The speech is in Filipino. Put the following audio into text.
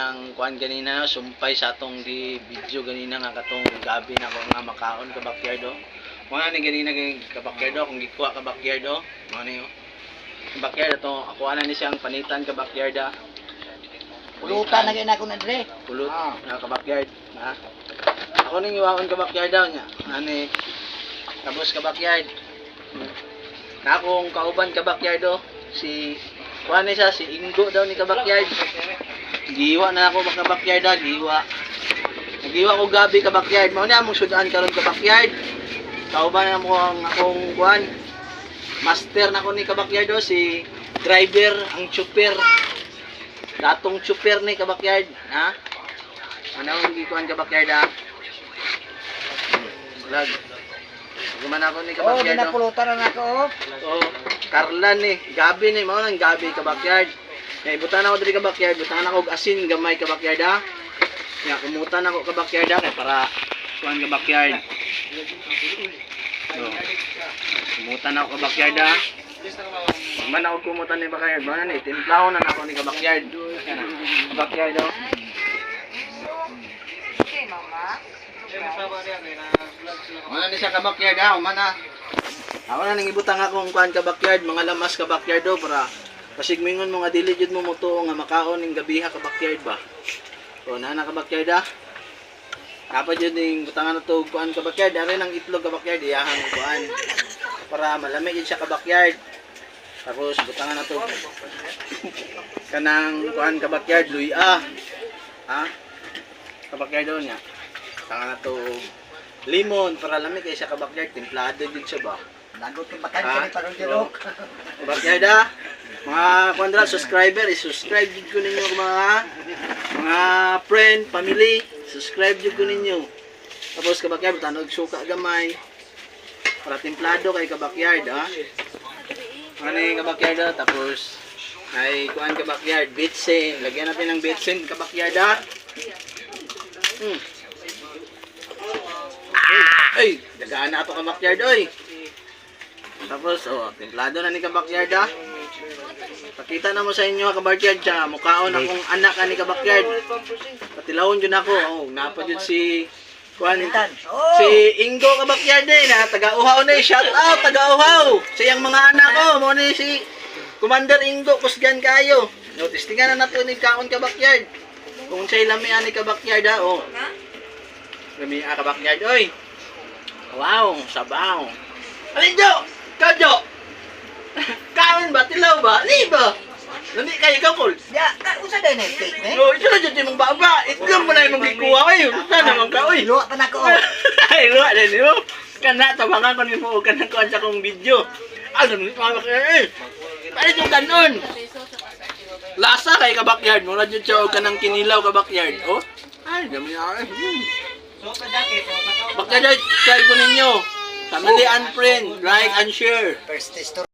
ang kuan ganina sumpay sa atong di video ganina nga katong gabi na ko nga makaon ka backyard oh. Mo ni ganina kay ka backyard oh, kung gikuha ka backyard oh. Mo ni oh. Backyard to ako ana ni siyang panitan ka backyard ah. Pulutan na gina ko na dre. Pulot na ka backyard ha. Ako ning iwaon ka backyard daw nya. Ani tapos ka backyard. Na akong kauban ka backyard oh. Si kuha ni siya si Ingo daw ni ka backyard. Giwa na ako ka backyard ah, giwa. Nagiwa ko gabi ka backyard. Mao ni among sudan karon ka backyard. Kauban na mo ang akong kuan. Master na ko ni ka backyard oh, si driver ang chopper. Datong chopper ni ka backyard, ha? Ano ang gikuan ka backyard ha? Vlog. Guman ako ni ka Oh, backyard. ginapulutan na ako oh. Oh, Carlan ni, gabi ni, mao nang gabi ka backyard. Kaya ibutan ako diri ka backyard, butan ako og asin gamay ka backyard ha. Ya, kumutan ako ka backyard ha kay para kuan ka backyard. Oh. Kumutan ako ka backyard ha. Man ako kumutan ni backyard, mo na ni timplahon na ako ni ka backyard. Ka backyard oh. Mana ni siya ka backyard ha, mana. Ako na nang ibutang akong kuan ka backyard, mga lamas ka backyard do para pasigmingon mo nga dili jud mo mutuo nga makaon ning gabiha ka backyard ba. O na ka backyard ha. Dapat jud ning butangan na to kuan ka backyard, ari nang itlog ka backyard iyahan mo kuan. Para malamig jud siya ka backyard. Tapos butangan na to. Kanang kuan ka backyard luya. Ha? Ka backyard do nya. Butangan na to limon para lamig kay siya ka backyard, templado jud siya ba. Nagot yung batan ka ni parang dilok. Backyard ha. Mga kwadra subscriber, i-subscribe jud ko ninyo mga friend, family, subscribe jud ko ninyo. Tapos ka backyard tanog suka gamay. Para templado kay ka backyard ha. Ano yung ka backyard ha? Tapos ay kuan ka backyard, bitsin. Lagyan natin ng bitsin ka backyard ha. Ay, dagaan na ato ka backyard oy. Tapos oh, templado na ni ka backyard ha. Pakita na mo sa inyo ka backyard siya, mukhaon akong anak ani ka backyard. Patilawon jud ako. Oh, napa jud si kuan si Ingo ka backyard na taga-uhaw na shout out taga-uhaw. Siyang mga anak ko mo ni si Commander Ingo kusgan kayo. No, testingan na nato ni kaon ka backyard. Kung say lami ani ka backyard ha, oh. Lami ka backyard oy. Wow, sabaw. Alinjo, kajo. Kaon ba tilaw ba? Liba. Lami kay ka kol. Ya, usa day na cake ne. No, ito na dyan mong baba. Itlog mo na yung magkikuha kayo. Saan naman ka, uy? Luwa pa na ko. Ay, luwa na niyo. Kana, tabangan ko niyo mo. Kana ko sa kong video. Alam mo, mga bakyan eh. Paano itong ganon? Lasa kay ka backyard. Mula dyan siya o kanang kinilaw ka backyard. Oh? Ay, dami na. Backyard, try ko ninyo. Family and friend, like and share. First test